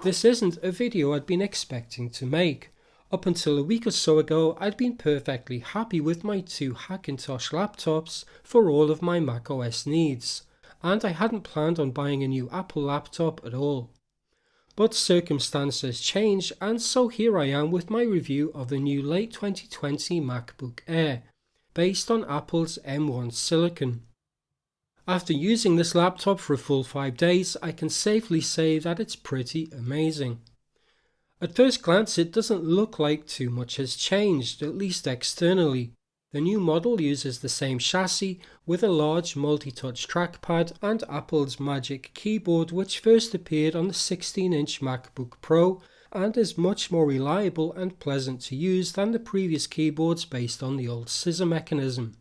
This isn't a video I'd been expecting to make. Up until a week or so ago, I'd been perfectly happy with my two Hackintosh laptops for all of my macOS needs, and I hadn't planned on buying a new Apple laptop at all. But circumstances change, and so here I am with my review of the new late 2020 MacBook Air, based on Apple's M1 silicon. After using this laptop for a full 5 days, I can safely say that it's pretty amazing. At first glance, it doesn't look like too much has changed, at least externally. The new model uses the same chassis with a large multi-touch trackpad and Apple's Magic keyboard, which first appeared on the 16-inch MacBook Pro and is much more reliable and pleasant to use than the previous keyboards based on the old scissor mechanism.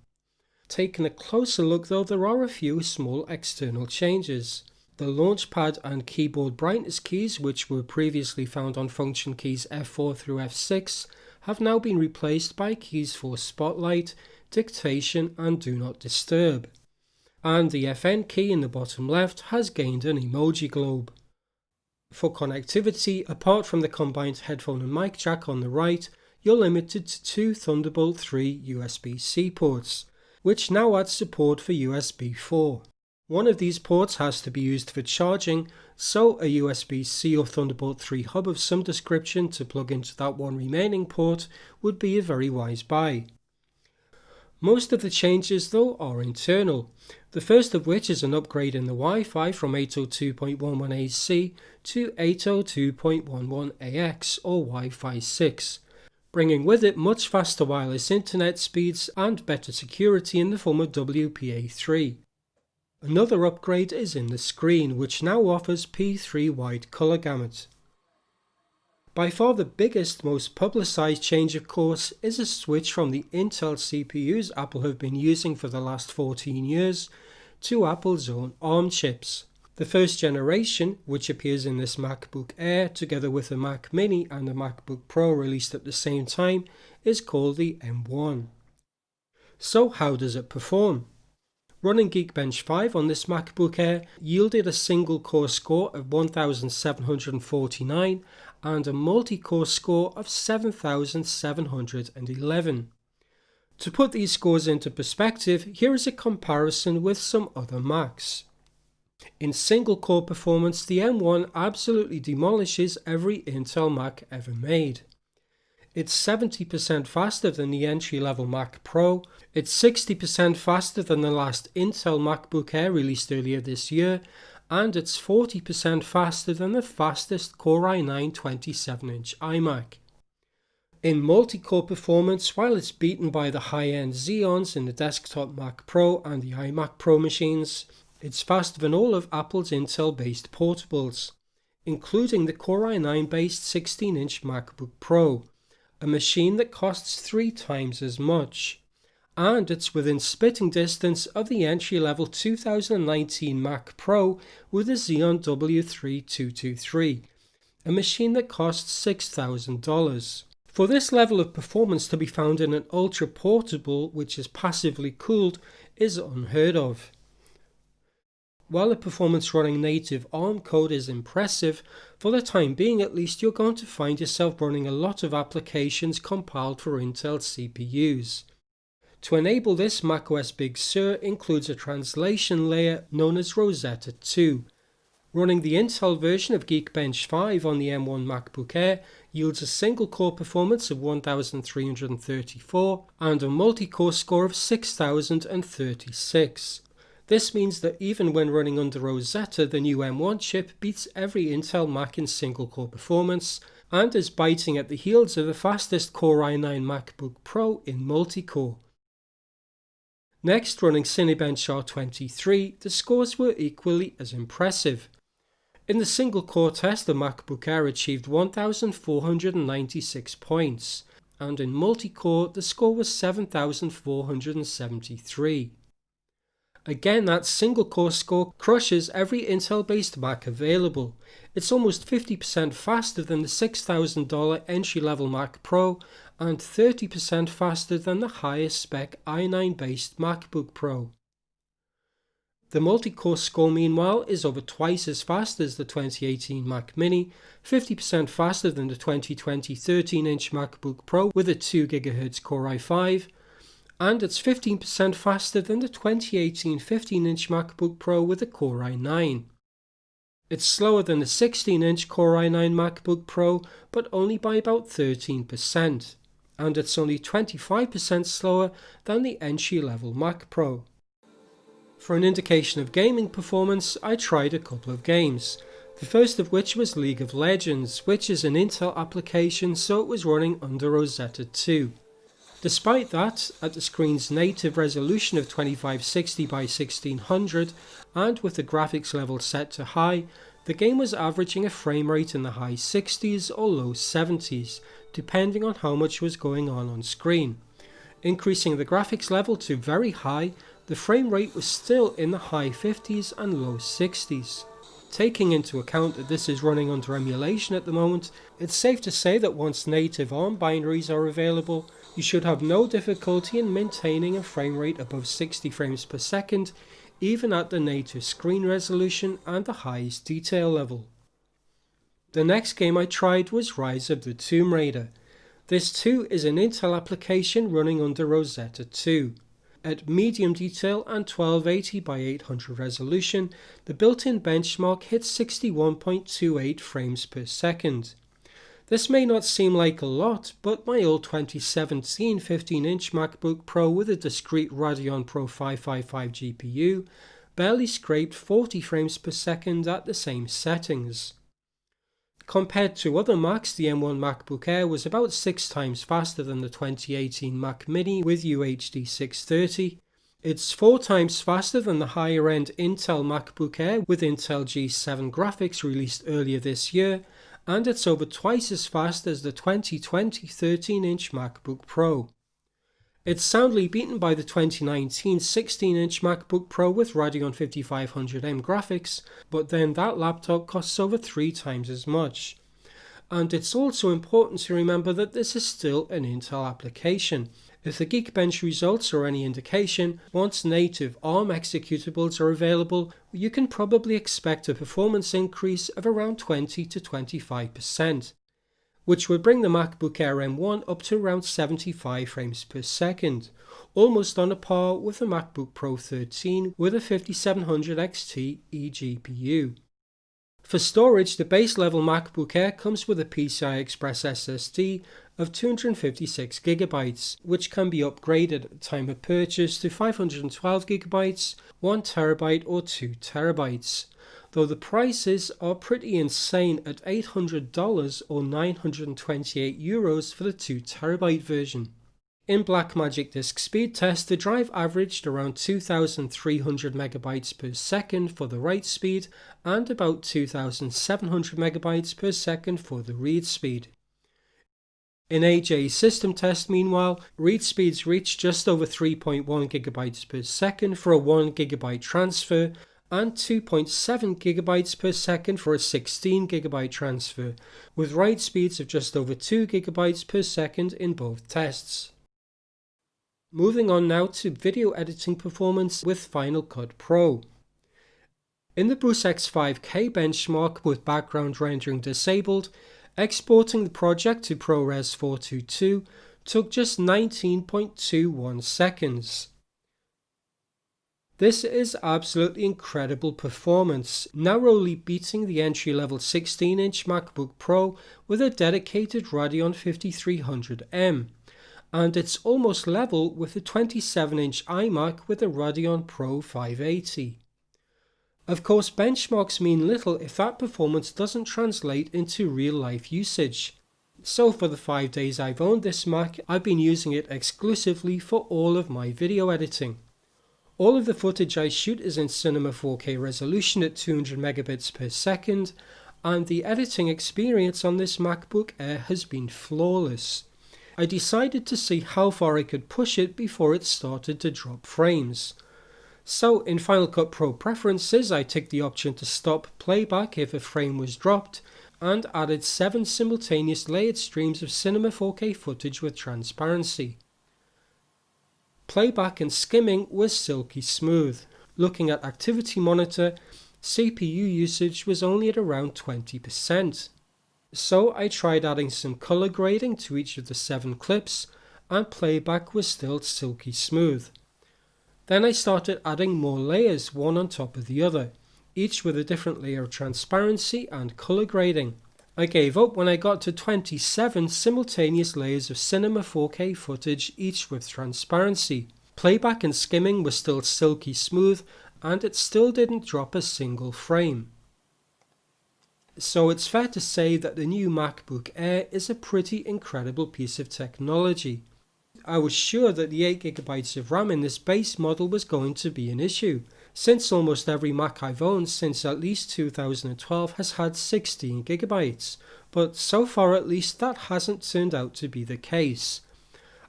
Taking a closer look though, there are a few small external changes. The launchpad and keyboard brightness keys, which were previously found on function keys F4 through F6, have now been replaced by keys for Spotlight, Dictation and Do Not Disturb. And the FN key in the bottom left has gained an emoji globe. For connectivity, apart from the combined headphone and mic jack on the right, you're limited to two Thunderbolt 3 USB-C ports, which now adds support for USB 4. One of these ports has to be used for charging, so a USB-C or Thunderbolt 3 hub of some description to plug into that one remaining port would be a very wise buy. Most of the changes though are internal, the first of which is an upgrade in the Wi-Fi from 802.11ac to 802.11ax or Wi-Fi 6, bringing with it much faster wireless internet speeds and better security in the form of WPA3. Another upgrade is in the screen, which now offers P3 wide colour gamut. By far the biggest, most publicised change of course is a switch from the Intel CPUs Apple have been using for the last 14 years to Apple's own ARM chips. The first generation, which appears in this MacBook Air together with a Mac Mini and a MacBook Pro released at the same time, is called the M1. So how does it perform? Running Geekbench 5 on this MacBook Air yielded a single core score of 1749 and a multi-core score of 7711. To put these scores into perspective, here is a comparison with some other Macs. In single core performance, the M1 absolutely demolishes every Intel Mac ever made. It's 70% faster than the entry-level Mac Pro, it's 60% faster than the last Intel MacBook Air released earlier this year, and it's 40% faster than the fastest Core i9 27-inch iMac. In multi-core performance, while it's beaten by the high-end Xeons in the desktop Mac Pro and the iMac Pro machines, it's faster than all of Apple's Intel-based portables, including the Core i9-based 16-inch MacBook Pro, a machine that costs 3 times as much, and it's within spitting distance of the entry-level 2019 Mac Pro with a Xeon W3223, a machine that costs $6,000. For this level of performance to be found in an ultra portable which is passively cooled is unheard of. While the performance running native ARM code is impressive, for the time being at least you're going to find yourself running a lot of applications compiled for Intel CPUs. To enable this, macOS Big Sur includes a translation layer known as Rosetta 2. Running the Intel version of Geekbench 5 on the M1 MacBook Air yields a single core performance of 1334 and a multi-core score of 6036. This means that even when running under Rosetta, the new M1 chip beats every Intel Mac in single-core performance and is biting at the heels of the fastest Core i9 MacBook Pro in multi-core. Next, running Cinebench R23, the scores were equally as impressive. In the single-core test, the MacBook Air achieved 1,496 points, and in multi-core, the score was 7,473. Again, that single core score crushes every Intel-based Mac available. It's almost 50% faster than the $6,000 entry-level Mac Pro and 30% faster than the highest spec i9-based MacBook Pro. The multi-core score meanwhile is over twice as fast as the 2018 Mac Mini, 50% faster than the 2020 13-inch MacBook Pro with a 2GHz Core i5, and it's 15% faster than the 2018 15-inch MacBook Pro with a Core i9. It's slower than the 16-inch Core i9 MacBook Pro, but only by about 13%, and it's only 25% slower than the entry-level Mac Pro. For an indication of gaming performance, I tried a couple of games, the first of which was League of Legends, which is an Intel application, so it was running under Rosetta 2. Despite that, at the screen's native resolution of 2560 by 1600 and with the graphics level set to high, the game was averaging a frame rate in the high 60s or low 70s, depending on how much was going on screen. Increasing the graphics level to very high, the frame rate was still in the high 50s and low 60s. Taking into account that this is running under emulation at the moment, it's safe to say that once native ARM binaries are available, you should have no difficulty in maintaining a frame rate above 60 frames per second, even at the native screen resolution and the highest detail level. The next game I tried was Rise of the Tomb Raider. This too is an Intel application running under Rosetta 2. At medium detail and 1280 by 800 resolution, the built-in benchmark hits 61.28 frames per second. This may not seem like a lot, but my old 2017 15-inch MacBook Pro with a discrete Radeon Pro 555 GPU barely scraped 40 frames per second at the same settings. Compared to other Macs, the M1 MacBook Air was about 6 times faster than the 2018 Mac Mini with UHD 630. It's 4 times faster than the higher-end Intel MacBook Air with Intel G7 graphics released earlier this year, and it's over twice as fast as the 2020 13-inch MacBook Pro. It's soundly beaten by the 2019 16-inch MacBook Pro with Radeon 5500M graphics, but then that laptop costs over 3 times as much. And it's also important to remember that this is still an Intel application. If the Geekbench results are any indication, once native ARM executables are available, you can probably expect a performance increase of around 20 to 25%, which would bring the MacBook Air M1 up to around 75 frames per second, almost on a par with the MacBook Pro 13 with a 5700 XT eGPU. For storage, the base level MacBook Air comes with a PCI Express SSD of 256GB, which can be upgraded at the time of purchase to 512GB, 1TB or 2TB, though the prices are pretty insane at $800 or €928 for the 2TB version. In Blackmagic disk speed test, the drive averaged around 2,300 megabytes per second for the write speed and about 2,700 megabytes per second for the read speed. In AJ's system test, meanwhile, read speeds reached just over 3.1 gigabytes per second for a 1 gigabyte transfer and 2.7 gigabytes per second for a 16 gigabyte transfer, with write speeds of just over 2 gigabytes per second in both tests. Moving on now to video editing performance with Final Cut Pro. In the Bruce X5K benchmark with background rendering disabled, exporting the project to ProRes 422 took just 19.21 seconds. This is absolutely incredible performance, narrowly beating the entry-level 16-inch MacBook Pro with a dedicated Radeon 5300M. And it's almost level with the 27-inch iMac with a Radeon Pro 580. Of course, benchmarks mean little if that performance doesn't translate into real-life usage. So for the 5 days I've owned this Mac, I've been using it exclusively for all of my video editing. All of the footage I shoot is in Cinema 4K resolution at 200 megabits per second, and the editing experience on this MacBook Air has been flawless. I decided to see how far I could push it before it started to drop frames. So in Final Cut Pro preferences, I ticked the option to stop playback if a frame was dropped, and added 7 simultaneous layered streams of Cinema 4K footage with transparency. Playback and skimming was silky smooth. Looking at activity monitor, CPU usage was only at around 20%. So I tried adding some color grading to each of the 7 clips, and playback was still silky smooth. Then I started adding more layers, one on top of the other, each with a different layer of transparency and color grading. I gave up when I got to 27 simultaneous layers of cinema 4K footage, each with transparency. Playback and skimming were still silky smooth, and it still didn't drop a single frame. So it's fair to say that the new MacBook Air is a pretty incredible piece of technology. I was sure that the 8GB of RAM in this base model was going to be an issue, since almost every Mac I've owned since at least 2012 has had 16GB, but so far at least that hasn't turned out to be the case.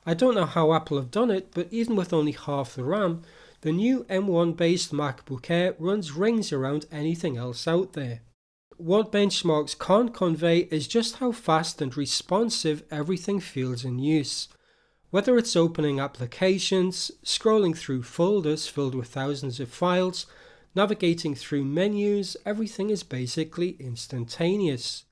I don't know how Apple have done it, but even with only half the RAM, the new M1 based MacBook Air runs rings around anything else out there. What benchmarks can't convey is just how fast and responsive everything feels in use. Whether it's opening applications, scrolling through folders filled with thousands of files, navigating through menus, everything is basically instantaneous.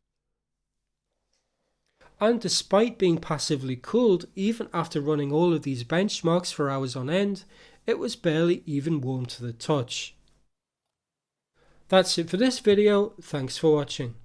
And despite being passively cooled, even after running all of these benchmarks for hours on end, it was barely even warm to the touch. That's it for this video, thanks for watching.